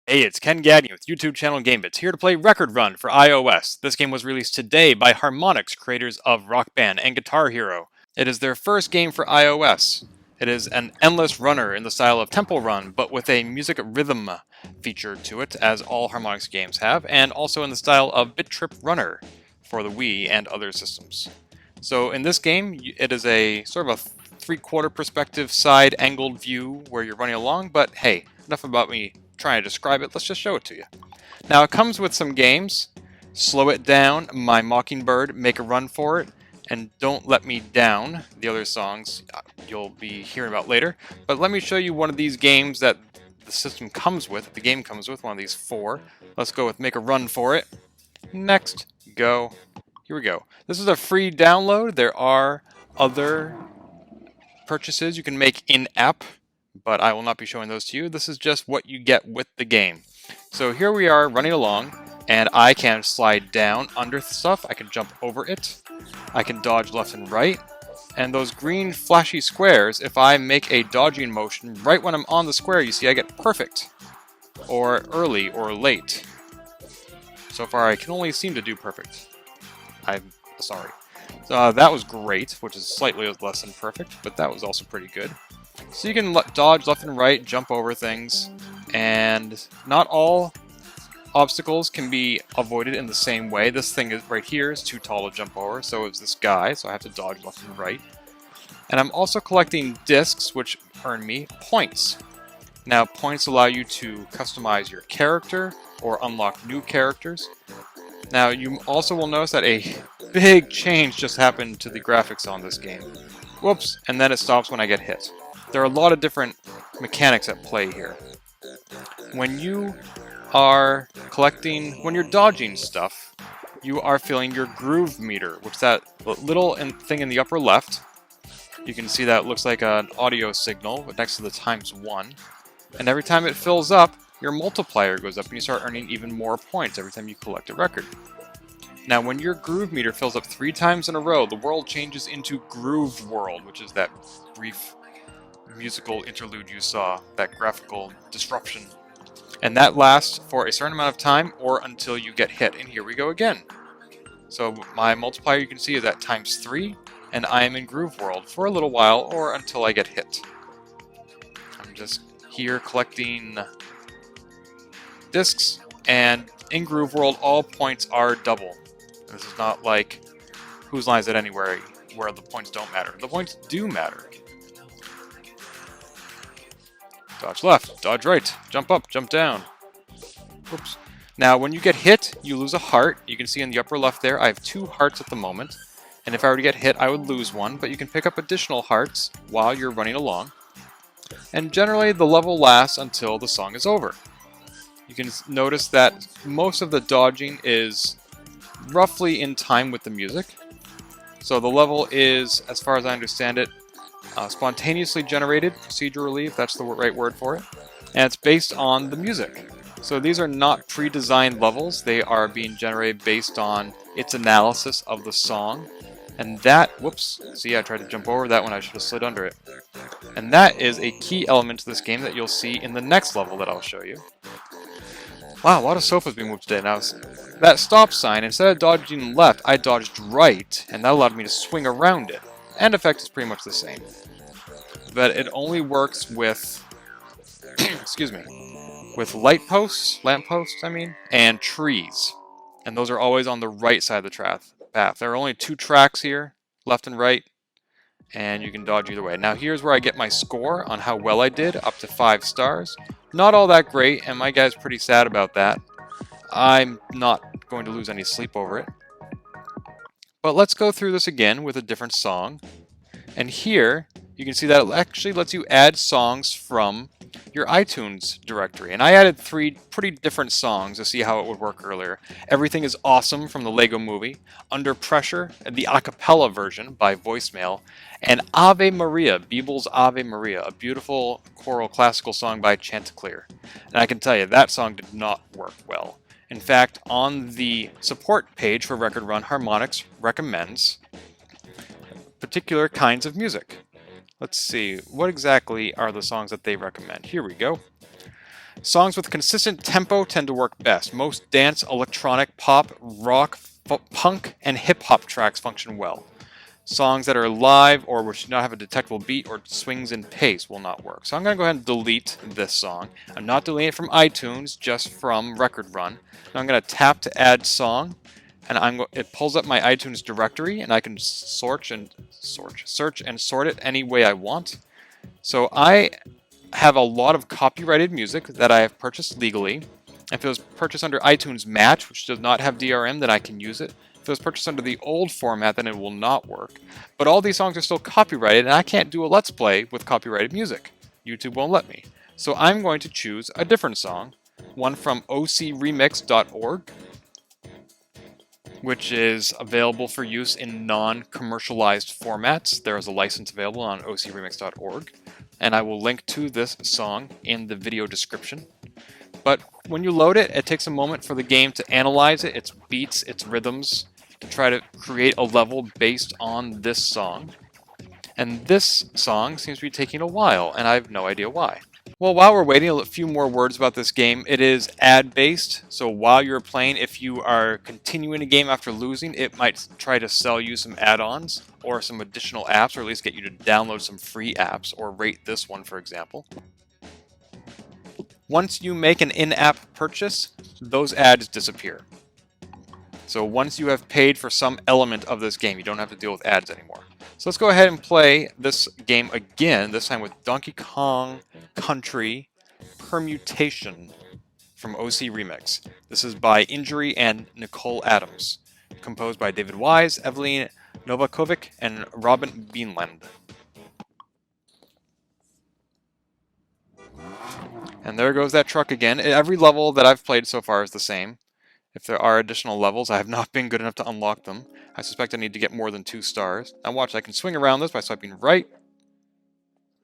Hey, it's Ken Gagne with YouTube channel Gamebits, here to play Record Run for iOS. This game was released today by Harmonix, creators of Rock Band and Guitar Hero. It is their first game for iOS. It is an endless runner in the style of Temple Run, but with a music rhythm feature to it, as all Harmonix games have, and also in the style of Bit Trip Runner for the Wii and other systems. So in this game, it is a sort of a three-quarter perspective side-angled view where you're running along, but hey, enough about me trying to describe it, let's just show it to you. Now it comes with some games. Slow It Down, My Mockingbird, Make a Run for It, and Don't Let Me Down. The other songs you'll be hearing about later. But let me show you one of these games that the system comes with, the game comes with, one of these four. Let's go with Make a Run for It. Next, go. Here we go. This is a free download. There are other purchases you can make in-app, but I will not be showing those to you. This is just what you get with the game. So here we are running along, and I can slide down under stuff. I can jump over it. I can dodge left and right. And those green flashy squares, if I make a dodging motion right when I'm on the square, you see I get perfect, or early, or late. So far I can only seem to do perfect. I'm sorry. So that was great, which is slightly less than perfect, but that was also pretty good. So you can dodge left and right, jump over things, and not all obstacles can be avoided in the same way. This thing is right here is too tall to jump over, so is this guy, so I have to dodge left and right. And I'm also collecting discs, which earn me points. Now, points allow you to customize your character or unlock new characters. Now, you also will notice that a big change just happened to the graphics on this game. Whoops, and then it stops when I get hit. There are a lot of different mechanics at play here. When you are when you're dodging stuff, you are filling your groove meter, which is that little thing in the upper left. You can see that it looks like an audio signal next to the ×1. And every time it fills up, your multiplier goes up and you start earning even more points every time you collect a record. Now, when your groove meter fills up 3 times in a row, the world changes into Groove World, which is that brief musical interlude you saw, that graphical disruption. And that lasts for a certain amount of time or until you get hit. And here we go again. So my multiplier, you can see, is at ×3, and I am in Groove World for a little while or until I get hit. I'm just here collecting discs, and in Groove World, all points are double. This is not like Whose Line Is It Anywhere, where the points don't matter. The points do matter. Dodge left, dodge right, jump up, jump down. Oops. Now, when you get hit, you lose a heart. You can see in the upper left there, I have 2 hearts at the moment. And if I were to get hit, I would lose 1, but you can pick up additional hearts while you're running along. And generally, the level lasts until the song is over. You can notice that most of the dodging is roughly in time with the music. So the level is, as far as I understand it, spontaneously generated, procedurally, if that's the right word for it, and it's based on the music. So these are not pre-designed levels, they are being generated based on its analysis of the song. And that, whoops, see, I tried to jump over that one, I should have slid under it. And that is a key element to this game that you'll see in the next level that I'll show you. Wow, a lot of sofas being moved today. Now, that stop sign, instead of dodging left, I dodged right, and that allowed me to swing around it. End effect is pretty much the same. But it only works with, excuse me, with lamp posts, and trees. And those are always on the right side of the path. There are only 2 tracks here, left and right, and you can dodge either way. Now here's where I get my score on how well I did, up to 5 stars. Not all that great, and my guy's pretty sad about that. I'm not going to lose any sleep over it. But let's go through this again with a different song. And here, you can see that it actually lets you add songs from your iTunes directory. And I added 3 pretty different songs to see how it would work earlier. Everything is Awesome from the Lego Movie, Under Pressure, the a cappella version by Voicemail, and Ave Maria, Beeble's Ave Maria, a beautiful choral classical song by Chanticleer. And I can tell you, that song did not work well. In fact, on the support page for Record Run, Harmonix recommends particular kinds of music. Let's see, what exactly are the songs that they recommend? Here we go. Songs with consistent tempo tend to work best. Most dance, electronic, pop, rock, punk, and hip-hop tracks function well. Songs that are live or which do not have a detectable beat or swings in pace will not work. So I'm going to go ahead and delete this song. I'm not deleting it from iTunes, just from Record Run. Now I'm going to tap to add song, and it pulls up my iTunes directory, and I can search and sort it any way I want. So I have a lot of copyrighted music that I have purchased legally. If it was purchased under iTunes Match, which does not have DRM, then I can use it. If it was purchased under the old format, then it will not work. But all these songs are still copyrighted, and I can't do a Let's Play with copyrighted music. YouTube won't let me. So I'm going to choose a different song, one from ocremix.org, which is available for use in non-commercialized formats. There is a license available on ocremix.org, and I will link to this song in the video description. But when you load it, it takes a moment for the game to analyze it, its beats, its rhythms, to try to create a level based on this song. And this song seems to be taking a while, and I have no idea why. Well, while we're waiting, a few more words about this game. It is ad-based, so while you're playing, if you are continuing a game after losing, it might try to sell you some add-ons or some additional apps, or at least get you to download some free apps, or rate this one, for example. Once you make an in-app purchase, those ads disappear. So once you have paid for some element of this game, you don't have to deal with ads anymore. So let's go ahead and play this game again, this time with Donkey Kong Country Permutation from OC Remix. This is by Injury and Nicole Adams, composed by David Wise, Evelyn Novakovic, and Robin Beanland. And there goes that truck again. Every level that I've played so far is the same. If there are additional levels, I have not been good enough to unlock them. I suspect I need to get more than 2 stars. Now watch, I can swing around this by swiping right,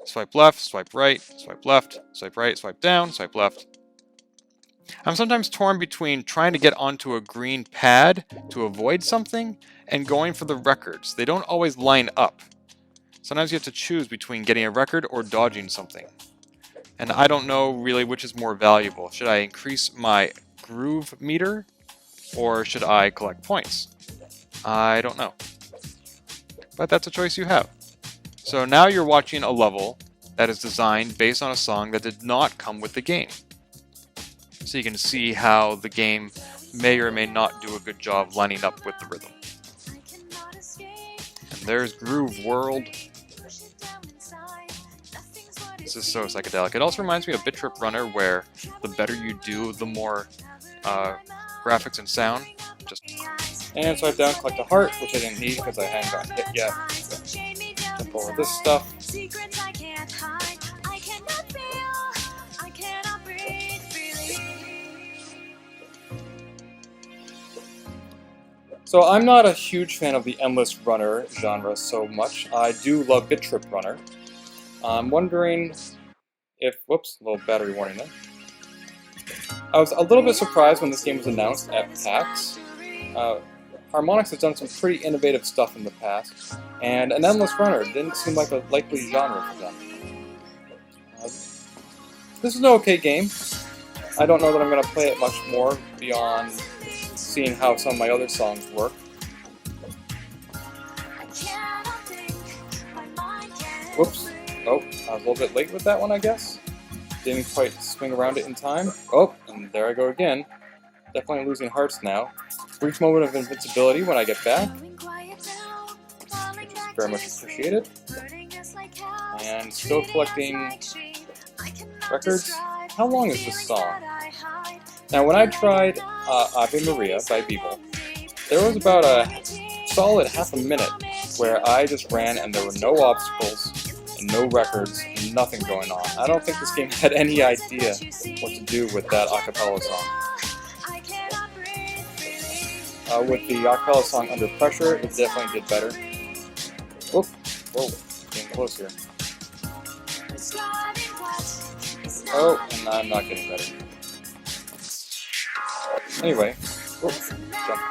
swipe left, swipe right, swipe left, swipe right, swipe down, swipe left. I'm sometimes torn between trying to get onto a green pad to avoid something and going for the records. They don't always line up. Sometimes you have to choose between getting a record or dodging something. And I don't know really which is more valuable. Should I increase my groove meter, or should I collect points? I don't know. But that's a choice you have. So now you're watching a level that is designed based on a song that did not come with the game. So you can see how the game may or may not do a good job lining up with the rhythm. And there's Groove World. This is so psychedelic. It also reminds me of Bit Trip Runner, where the better you do, the more graphics and sound. And swipe down, collect a heart, which I didn't need because I hadn't gotten hit yet. So, jump over this stuff. So I'm not a huge fan of the endless runner genre so much. I do love Bit Trip Runner. I'm wondering if, whoops, a little battery warning there. I was a little bit surprised when this game was announced at PAX. Harmonix has done some pretty innovative stuff in the past, and an endless runner didn't seem like a likely genre for them. This is an okay game. I don't know that I'm going to play it much more beyond seeing how some of my other songs work. Whoops. Oh, I was a little bit late with that one, I guess. Didn't quite swing around it in time. Oh, and there I go again. Definitely losing hearts now. Brief moment of invincibility when I get back, which is very much appreciated. And still collecting records. How long is this song? Now, when I tried Ave Maria by Beeble, there was about a solid half a minute where I just ran and there were no obstacles, and no records, and nothing going on. I don't think this game had any idea what to do with that acapella song. With the acapella song Under Pressure, it definitely did better. Whoop, whoa, getting close here. Oh, and I'm not getting better. Anyway, whoops, jump.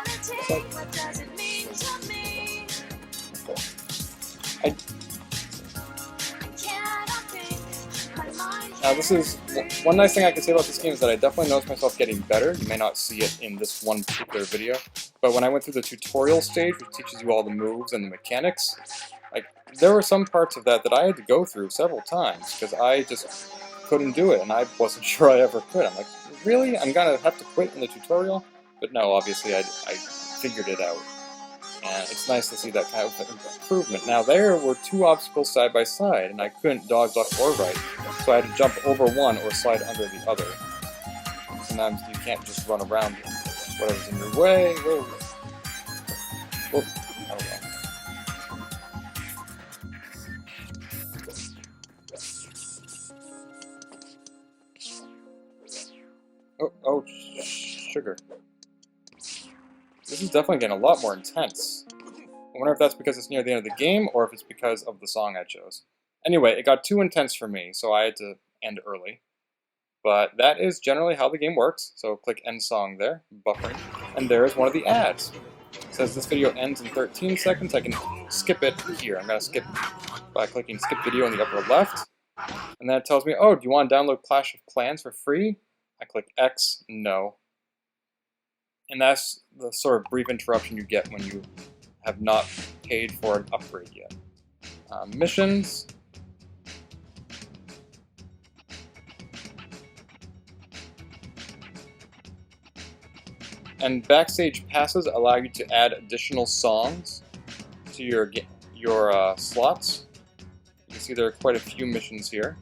Now this is, one nice thing I can say about this game is that I definitely noticed myself getting better. You may not see it in this one particular video, but when I went through the tutorial stage, which teaches you all the moves and the mechanics, like, there were some parts of that I had to go through several times, because I just couldn't do it, and I wasn't sure I ever could. I'm like, really? I'm gonna have to quit in the tutorial? But no, obviously I figured it out. And it's nice to see that kind of improvement. Now there were two obstacles side by side, and I couldn't dodge left or right, so I had to jump over one or slide under the other. Sometimes you can't just run around whatever's in your way. Whoa. Whoa. Oh, sugar. This is definitely getting a lot more intense. I wonder if that's because it's near the end of the game, or if it's because of the song I chose. Anyway, it got too intense for me, so I had to end early. But that is generally how the game works, so click End Song there, buffering, and there's one of the ads. It says this video ends in 13 seconds, I can skip it here. I'm going to skip by clicking Skip Video in the upper left, and then it tells me, oh, do you want to download Clash of Clans for free? I click X, no. And that's the sort of brief interruption you get when you have not paid for an upgrade yet. Missions. And backstage passes allow you to add additional songs to your slots. You can see there are quite a few missions here.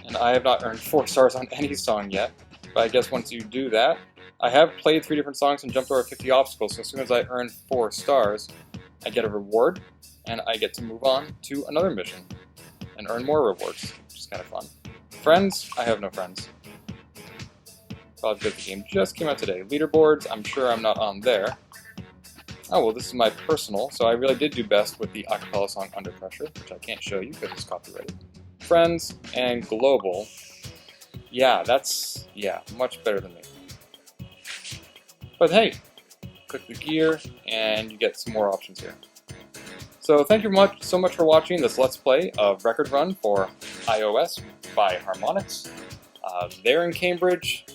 And I have not earned 4 stars on any song yet, but I guess once you do that, I have played 3 different songs and jumped over 50 obstacles, so as soon as I earn 4 stars, I get a reward, and I get to move on to another mission, and earn more rewards, which is kind of fun. Friends? I have no friends. Probably because the game just came out today. Leaderboards, I'm sure I'm not on there. Oh, well, this is my personal, so I really did do best with the acapella song Under Pressure, which I can't show you because it's copyrighted. Friends and global. Yeah, that's, much better than me. But hey, click the gear and you get some more options here. So thank you so much for watching this Let's Play of Record Run for iOS by Harmonix. They're in Cambridge.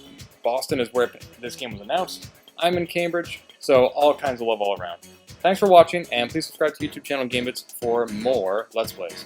Boston is where this game was announced. I'm in Cambridge, so all kinds of love all around. Thanks for watching, and please subscribe to the YouTube channel Gamebits for more Let's Plays.